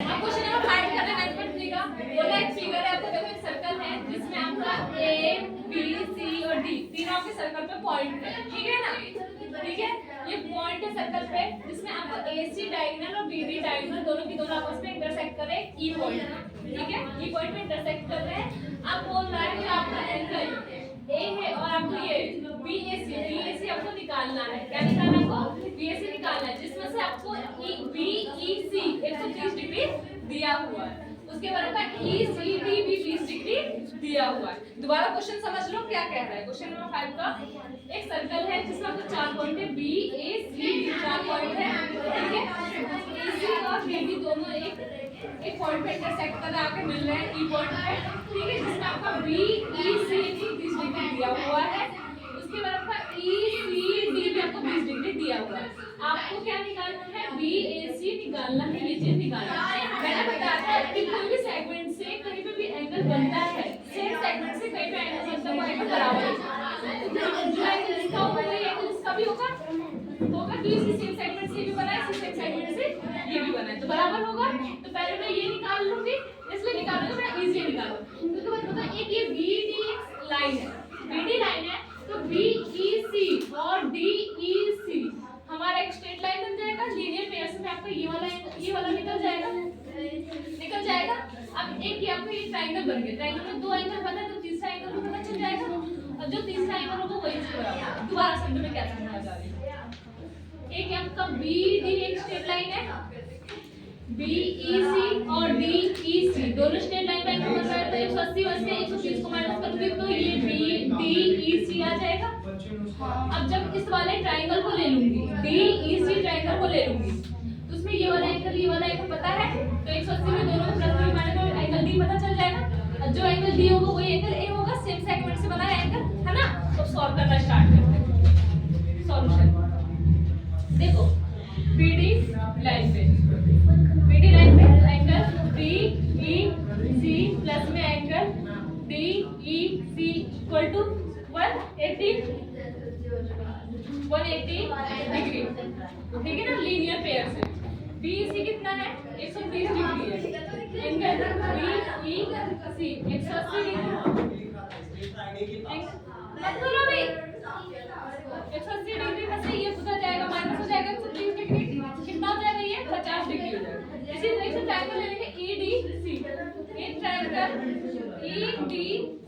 अब question number 5 करना है 9.3 का। बोला एक फिगर है, आपको देखो एक सर्कल है जिसमें आपका ए बी सी और डी तीनों के सर्कल पे पॉइंट है, ठीक है ना? ठीक है, ये पॉइंट है सर्कल पे जिसमें आपको ए सी डायगोनल और बी डी डायगोनल दोनों की दोनों आपस में इंटरसेक्ट कर रहे हैं ई पॉइंट, ठीक है? ई पॉइंट में इंटरसेक्ट कर रहे हैं। अब बोल रहा है कि आपका एंगल ए है और आपको ये बी ए सी आपको निकालना है। क्या निकालना है आपको? बी ए सी निकालना है, जिसमें से आपको बी ई सी 130 डिग्री दिया हुआ है, उसके बराबर ई सी डी भी 20 डिग्री दिया हुआ है। दोबारा क्वेश्चन समझ लो क्या कह रहा है। क्वेश्चन नंबर 5 का एक सर्कल है जिसमें आपको 4 पॉइंट है, बी ए सी डी 4 पॉइंट है, ठीक है? ए सी और बी डी दोनों एक पॉइंट पे इंटरसेक्ट कर आके मिल रहे हैं ई पॉइंट पे, ठीक है? जिसमें आपका B E C D 30 degree दिया हुआ है, उसके बराबर ई सी डी भी आपको 20 डिग्री दिया हुआ है। आपको क्या निकालना है? बी ए सी निकालना है, ये चीज निकालना है। मैंने बताया था कि कोई भी सेगमेंट से कहीं पे भी एंगल बनता है, सेम सेगमेंट से कहीं पे एंगल बनता है, वो एंगल बराबर है। जो एंगल इसका होगा वही एंगल इसका भी होगा कि इसी सेम सेगमेंट से भी बना है, इसी सेम सेगमेंट से ये भी बना है, तो बराबर होगा। तो पहले मैं ये निकाल लूंगी, इसलिए निकालूंगी मैं इजी निकालूंगी। उसके बाद पता एक ये बी डी लाइन है, बी डी लाइन है, तो बी ई सी और डी ई सी हमारा एक स्ट्रेट लाइन बन जाएगा। लीनियर पेयर्स में आपका ये वाला निकल जाएगा। अब एक ये आपका ये ट्रायंगल बन गया, ट्रायंगल में 2 एंगल बना तो तीसरा एंगल भी पता चल जाएगा, और जो तीसरा एंगल होगा वही इसके बराबर है। दोबारा समझो मैं क्या समझाना चाह रही हूं। एक आपका बी डी एक स्ट्रेट लाइन है, बी ई सी और डी ई सी दोनों स्ट्रेट लाइन का एंगल बन रहा है, तो 180 में से 130 को माइनस कर दूंगी तो ये बी डी ई सी आ जाएगा। अब जब इस वाले ट्रायंगल को ले लूंगी, डी ई सी ट्रायंगल को ले लूंगी, तो उसमें ये वाला एंगल पता है, तो 180 में दोनों को प्लस में माइनस कर एंगल डी पता चल जाएगा। और जो एंगल डी होगा वही एंगल ए होगा, सेम सेगमेंट से बना है एंगल, है ना? तो सॉल्व करना स्टार्ट करते हैं। सॉल्यूशन देखो, बीडी लाइन पे angle D E C plus में angle D E C equal to 180 degree, ठीक है ना? लीनियर पेयर से बी सी कितना है? 130 डिग्री है। Angle D E C 180 degree मत बोलो भी, 180 डिग्री में से ये उधर जाएगा, माइनस हो जाएगा 130 डिग्री, कितना हो जाएगा? ये 50 डिग्री हो जाएगा। इसी तरह से ट्रायंगल ले लेंगे ई डी सी, ये ट्रायंगल ई डी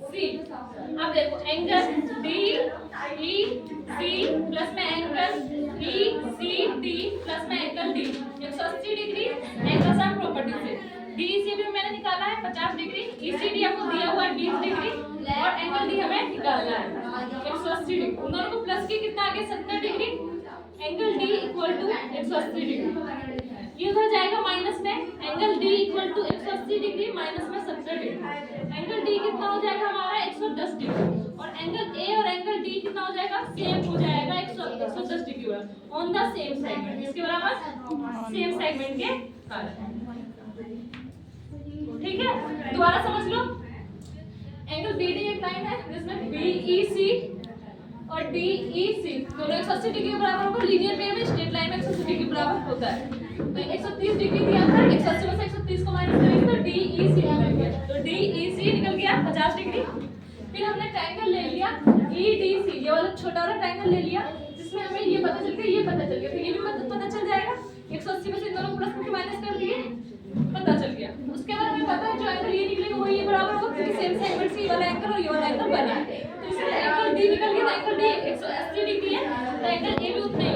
सी। अब देखो angle D E C plus में angle E C D plus में angle D 180 degree angle sum property से। डी सी भी मैंने निकाला है 50 डिग्री, ई सी डी आपको दिया हुआ है 20 डिग्री, और एंगल डी हमें निकालना है 180 डिग्री। उन दोनों को प्लस की कितना आ गया? 70 degree. Angle D equal to 180 degree, ये उधर जाएगा माइनस में, angle D equal to 180 degree minus में 70 डिग्री। एंगल डी कितना हो जाएगा हमारा? 110 डिग्री, और एंगल ए और एंगल डी कितना हो जाएगा? सेम हो जाएगा, 110 degree on the same segment, इसके बराबर सेम सेगमेंट के कारण, ठीक है? दोबारा समझ लो, एंगल बी डी एक लाइन है जिसमें बी ई सी और डी ई सी दोनों 180 डिग्री के बराबर होगा। लीनियर पेयर में स्ट्रेट लाइन में 180 डिग्री बराबर होता है, तो 130 डिग्री दिया था, 180 में से 130 को माइनस करेंगे तो डी ई सी निकल गया, तो डी ई सी निकल गया 50 डिग्री। फिर हमने ट्रायंगल ले लिया ई डी सी, ये वाला छोटा वाला ट्रायंगल ले लिया जिसमें हमें ये पता चल गया, ये पता चल गया, तो ये भी पता चल जाएगा। 180 में से इन दोनों प्लस में माइनस कर दिए, पता चल गया। उसके बाद हमें पता है जो एंगल ये निकलेगा वो ये बराबर होगा, क्योंकि सेम सेगमेंट से ये वाला एंगल और ये वाला एंगल बना है, तो इसलिए एंगल डी निकल गया, एंगल डी 180 डिग्री है, तो एंगल ए भी उतना